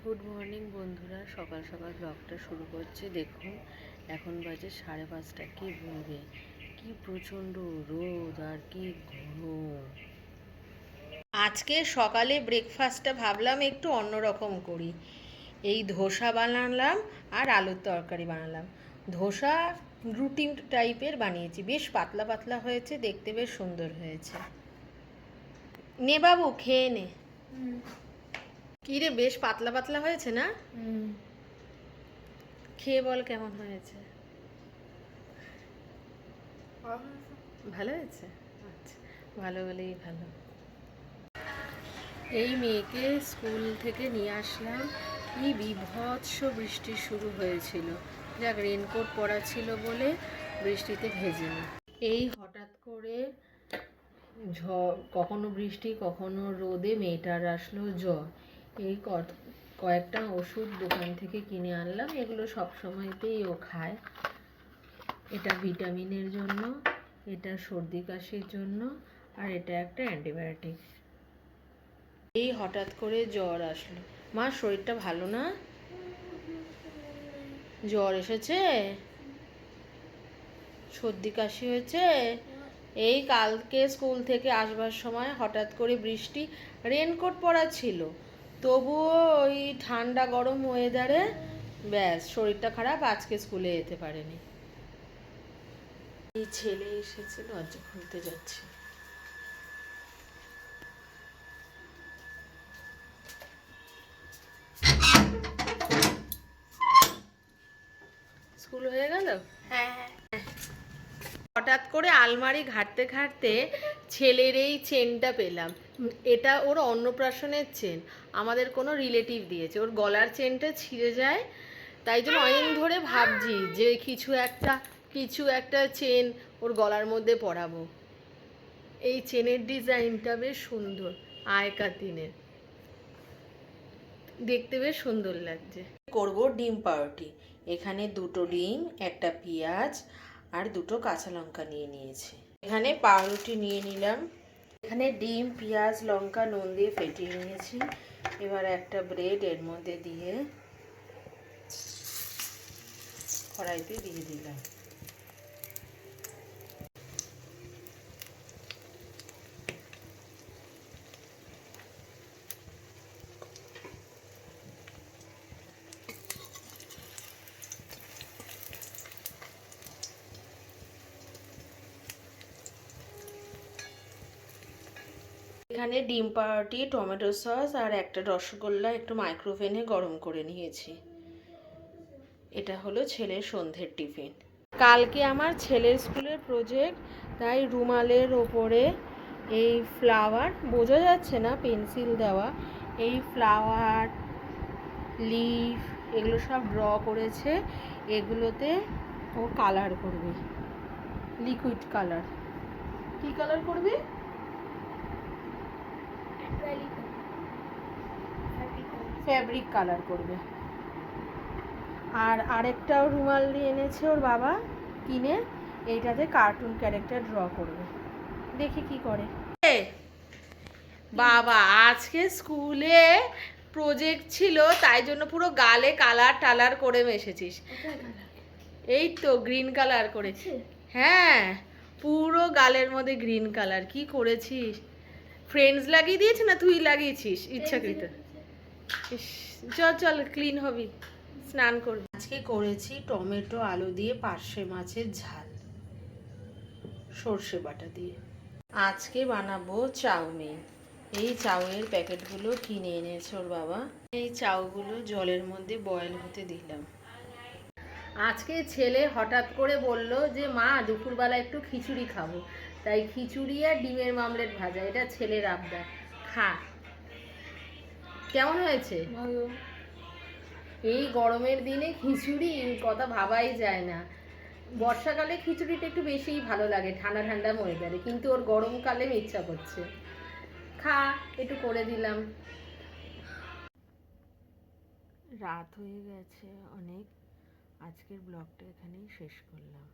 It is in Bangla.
গুড মর্নিং বন্ধুরা, সকাল সকাল ব্লগটা শুরু করছে। দেখুন এখন বাজে 5:30। কি বলবে, কি প্রচণ্ড রোদ আর কি গরম। আজকে সকালে ব্রেকফাস্টটা ভাবলাম একটু অন্যরকম করি। এই ধোসা বানালাম আর আলুর তরকারি বানালাম। ধোসা রুটি টাইপের বানিয়েছি, বেশ পাতলা পাতলা হয়েছে, দেখতে বেশ সুন্দর হয়েছে। নে বাবু খেয়ে নে। কি রে, বেশ পাতলা পাতলা হয়েছে না? খেয়ে বল কেমন হয়েছে। ভালো হয়েছে, আচ্ছা, ভালো হলেই ভালো। এই মেয়েকে স্কুল থেকে নিয়ে আসলাম, কি বীভৎস বৃষ্টি শুরু হয়েছিল। যাক, রেনকোট পরা ছিল বলে বৃষ্টিতে ভেজেনি। এই হঠাৎ করে কখনো বৃষ্টি কখনো রোদে মেয়েটার আসলো জ্বর। এই কয়েকটা ওষুধ দোকান থেকে কিনে আনলাম, এগুলো সব সময়তেই ও খায়। এটা ভিটামিনের জন্য, এটা সর্দি কাশির জন্য, আর এটা একটা অ্যান্টিবায়োটিক। এই হঠাৎ করে জ্বর আসলো। মা, শরীরটা ভালো না? জ্বর এসেছে, সর্দি কাশি হয়েছে। এই কালকে স্কুল থেকে আসবার সময় হঠাৎ করে বৃষ্টি, রেনকোট পরা ছিল, তবুও ওই ঠান্ডা গরম ওয়েদারে ব্যাস শরীরটা খারাপ, আজকে স্কুলে যেতে পারেনি। এই ছেলে এসেছে, দরজা খুলতে যাচ্ছে। স্কুল হয়ে গেল? হ্যাঁ। হঠাৎ করে আলমারি ঘাঁটতে ঘাঁটতে ছেলের এই চেনটা পেলাম। এটা ওর অন্নপ্রাশনের চেন, আমাদের কোনো রিলেটিভ দিয়েছে। ওর গলার চেনটা ছিঁড়ে যায়, তাই জন্য অনেকদিন ধরে ভাবছি যে কিছু একটা চেন ওর গলার মধ্যে পরাবো। এই চেনের ডিজাইনটা বেশ সুন্দর, আয়কাতিনের, দেখতে বেশ সুন্দর লাগছে। করব ডিম পাউরুটি। এখানে 2টো ডিম, একটা পেঁয়াজ আর 2টো কাঁচা লঙ্কা নিয়ে নিয়েছি। এখানে পাউরুটি নিয়ে নিলাম। এখানে ডিম, পেঁয়াজ, লঙ্কা নুন দিয়ে ফেটিয়ে নিয়েছি। এবার একটা ব্রেড এর মধ্যে দিয়ে কড়াইতে দিয়ে দিলাম। এখানে ডিম পাউরুটি, টমেটো সস আর একটা রসগোল্লা একটু মাইক্রোওভেনে গরম করে নিয়েছি। এটা হলো ছেলের সন্ধ্যের টিফিন। কালকে আমার ছেলের স্কুলের প্রজেক্ট, তাই রুমালের ওপরে এই ফ্লাওয়ার, বোঝা যাচ্ছে না পেন্সিল দেওয়া, এই ফ্লাওয়ার, লিফ, এগুলো সব ড্র করেছে। এগুলোতে ও কালার করবে, লিকুইড কালার। কি কালার করবে? ফ্যাব্রিক কালার করবে। আর আরেকটাও রুমাল দিয়ে এনেছে ওর বাবা কিনে, এইটাতে কার্টুন ক্যারেক্টার ড্র করবে। দেখি কি করে। বাবা, আজকে স্কুলে প্রজেক্ট ছিল, তাই জন্য পুরো গালে কালার টালার করে এসেছিস। এই তো গ্রিন কালার করেছি। হ্যাঁ, পুরো গালের মধ্যে গ্রিন কালার। কি করেছিস? ফ্রেন্ডস লাগিয়ে দিয়েছে না তুই লাগিয়েছিস ইচ্ছাকৃত? চল চল, ক্লিন হবি, স্নান করবি। আজকে করেছি টমেটো আলু দিয়ে পার্শে মাছের ঝাল, সর্ষে বাটা দিয়ে। আজকে বানাবো চাউমিন। এই চাউয়ের প্যাকেটগুলো কিনে এনেছে ওর বাবা। এই চাউগুলো জলের মধ্যে বয়েল হতে দিলাম। আজকে ছেলে হঠাৎ করে বলল যে মা, দুপুরবেলা একটু খিচুড়ি খাবো, তাই খিচুড়ি আর ডিমের মামলেট ভাজা, এটা ছেলের আবদার। খা। কেমন হয়েছে? এই গরমের দিনে খিচুড়ি কথা ভাবাই যায় না। বর্ষাকালে খিচুড়িটা একটু বেশিই ভালো লাগে ঠান্ডা ঠান্ডা ওয়েদারে, কিন্তু ওর গরমকালে ইচ্ছা করছে। খা, একটু করে দিলাম। রাত হয়ে গেছে অনেক, আজকের ব্লগটা এখানেই শেষ করলাম।